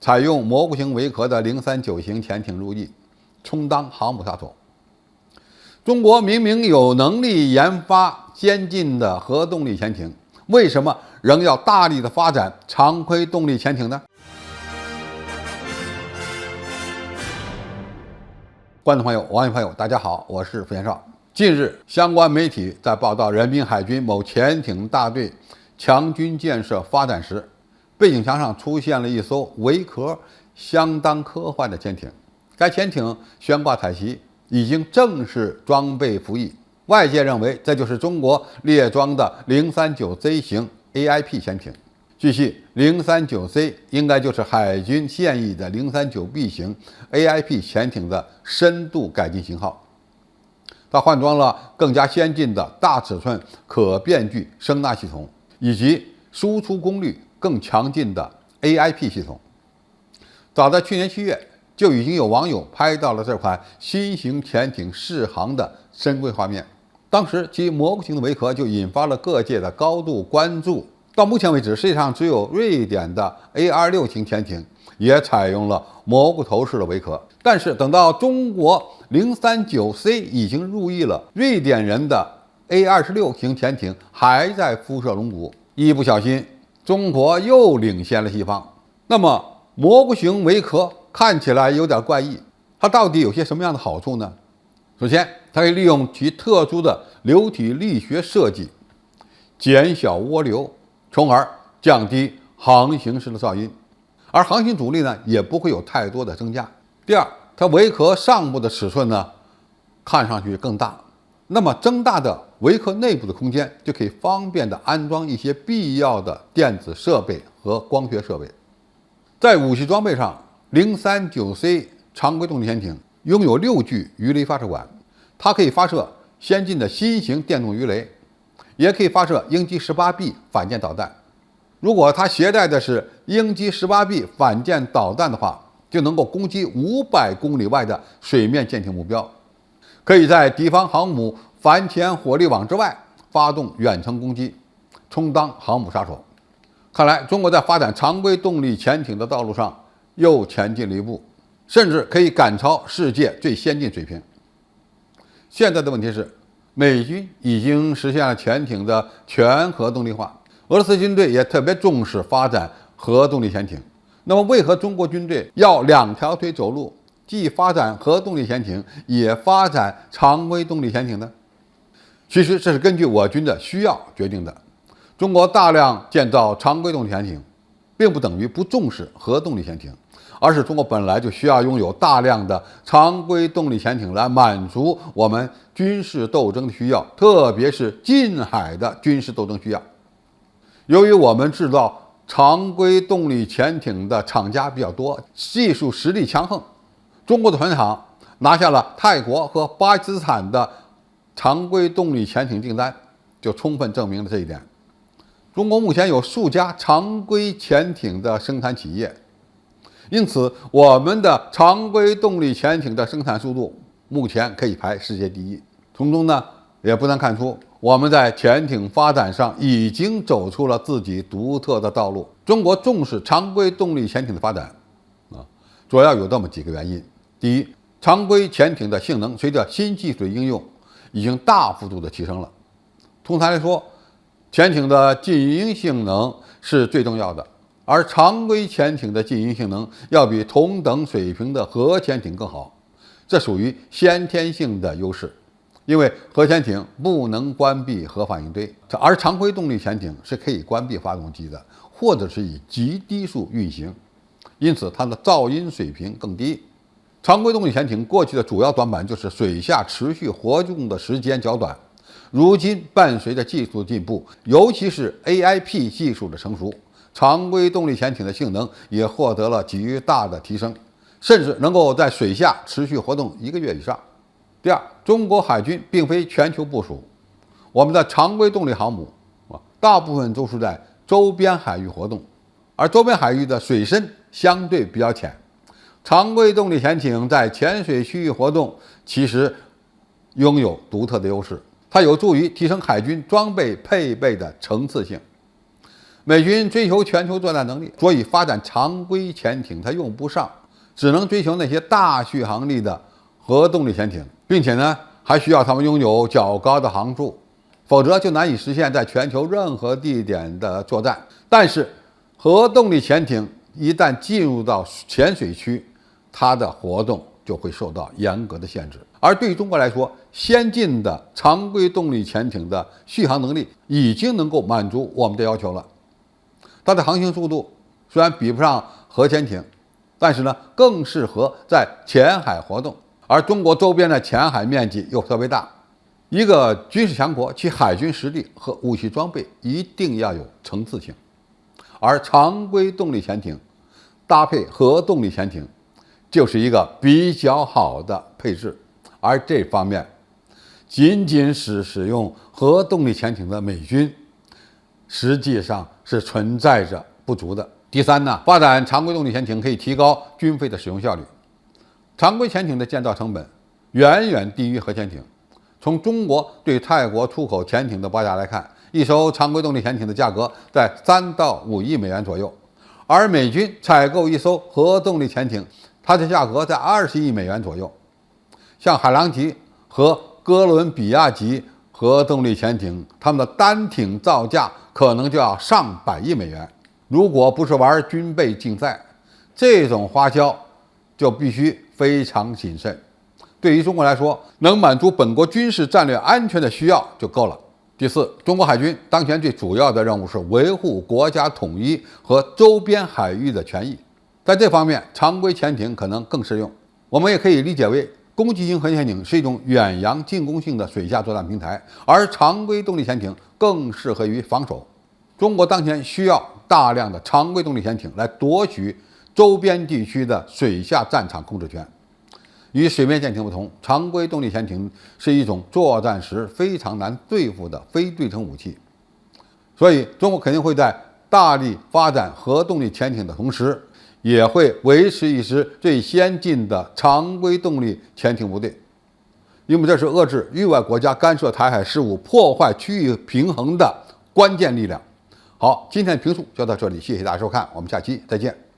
采用蘑菇型尾壳的039型潜艇入役，充当航母杀手。中国明明有能力研发先进的核动力潜艇，为什么仍要大力的发展常规动力潜艇呢？观众朋友、网友朋友，大家好，我是付彦少。近日，相关媒体在报道人民海军某潜艇大队强军建设发展时，背景墙上出现了一艘尾壳相当科幻的潜艇。该潜艇悬挂彩旗，已经正式装备服役。外界认为这就是中国列装的039C 型 AIP 潜艇。据悉，039C 应该就是海军现役的039B 型 AIP 潜艇的深度改进型号。它换装了更加先进的大尺寸可变距声纳系统，以及输出功率更强劲的 AIP 系统。早在去年7月，就已经有网友拍到了这款新型潜艇试航的珍贵画面。当时其蘑菇型的尾壳就引发了各界的高度关注。到目前为止，世界上只有瑞典的 A26型潜艇也采用了蘑菇头式的尾壳。但是等到中国039C 已经入役了，瑞典人的 A26型潜艇还在肤射龙骨，一不小心，中国又领先了西方。那么蘑菇型尾壳看起来有点怪异，它到底有些什么样的好处呢？首先，它可以利用其特殊的流体力学设计，减小涡流，从而降低航行时的噪音，而航行阻力呢也不会有太多的增加。第二，它尾壳上部的尺寸呢看上去更大，那么增大的尾壳内部的空间就可以方便的安装一些必要的电子设备和光学设备。在武器装备上，039C 常规动力潜艇拥有6具鱼雷发射管，它可以发射先进的新型电动鱼雷，也可以发射鹰击 18B 反舰导弹。如果它携带的是鹰击 18B 反舰导弹的话，就能够攻击500公里外的水面舰艇目标，可以在敌方航母反潜火力网之外发动远程攻击，充当航母杀手。看来中国在发展常规动力潜艇的道路上又前进了一步，甚至可以赶超世界最先进水平。现在的问题是，美军已经实现了潜艇的全核动力化，俄罗斯军队也特别重视发展核动力潜艇。那么为何中国军队要2条腿走路，既发展核动力潜艇，也发展常规动力潜艇呢？其实这是根据我军的需要决定的。中国大量建造常规动力潜艇，并不等于不重视核动力潜艇，而是中国本来就需要拥有大量的常规动力潜艇来满足我们军事斗争的需要，特别是近海的军事斗争需要。由于我们制造常规动力潜艇的厂家比较多，技术实力强横，中国的船厂拿下了泰国和巴基斯坦的常规动力潜艇订单，就充分证明了这一点。中国目前有数家常规潜艇的生产企业，因此我们的常规动力潜艇的生产速度目前可以排世界第一。从中呢，也不难看出我们在潜艇发展上已经走出了自己独特的道路。中国重视常规动力潜艇的发展主要有这么几个原因。第一，常规潜艇的性能随着新技术的应用已经大幅度的提升了。通常来说，潜艇的静音性能是最重要的，而常规潜艇的静音性能要比同等水平的核潜艇更好，这属于先天性的优势。因为核潜艇不能关闭核反应堆，而常规动力潜艇是可以关闭发动机的，或者是以极低速运行，因此它的噪音水平更低。常规动力潜艇过去的主要短板就是水下持续活动的时间较短，如今伴随着技术进步，尤其是 AIP 技术的成熟，常规动力潜艇的性能也获得了极大的提升，甚至能够在水下持续活动1个月以上。第二，中国海军并非全球部署，我们的常规动力航母大部分都是在周边海域活动，而周边海域的水深相对比较浅，常规动力潜艇在浅水区域活动其实拥有独特的优势，它有助于提升海军装备配备的层次性。美军追求全球作战能力，所以发展常规潜艇它用不上，只能追求那些大续航力的核动力潜艇，并且呢还需要它们拥有较高的航速，否则就难以实现在全球任何地点的作战。但是核动力潜艇一旦进入到浅水区，它的活动就会受到严格的限制。而对于中国来说，先进的常规动力潜艇的续航能力已经能够满足我们的要求了。它的航行速度虽然比不上核潜艇，但是呢，更适合在浅海活动。而中国周边的浅海面积又特别大，一个军事强国其海军实力和武器装备一定要有层次性。而常规动力潜艇搭配核动力潜艇，就是一个比较好的配置。而这方面，仅仅是使用核动力潜艇的美军，实际上是存在着不足的。第三呢，发展常规动力潜艇可以提高军费的使用效率。常规潜艇的建造成本远远低于核潜艇。从中国对泰国出口潜艇的报价来看，一艘常规动力潜艇的价格在3到5亿美元左右，而美军采购一艘核动力潜艇，它的价格在20亿美元左右。像海狼级和哥伦比亚级核动力潜艇，它们的单艇造价可能就要上百亿美元。如果不是玩军备竞赛，这种花销就必须非常谨慎。对于中国来说，能满足本国军事战略安全的需要就够了。第四，中国海军当前最主要的任务是维护国家统一和周边海域的权益，在这方面，常规潜艇可能更适用。我们也可以理解为，攻击型核潜艇是一种远洋进攻性的水下作战平台，而常规动力潜艇更适合于防守。中国当前需要大量的常规动力潜艇来夺取周边地区的水下战场控制权。与水面潜艇不同，常规动力潜艇是一种作战时非常难对付的非对称武器，所以中国肯定会在大力发展核动力潜艇的同时，也会维持一支最先进的常规动力潜艇部队，因为这是遏制域外国家干涉台海事务、破坏区域平衡的关键力量。好，今天的评述就到这里，谢谢大家收看，我们下期再见。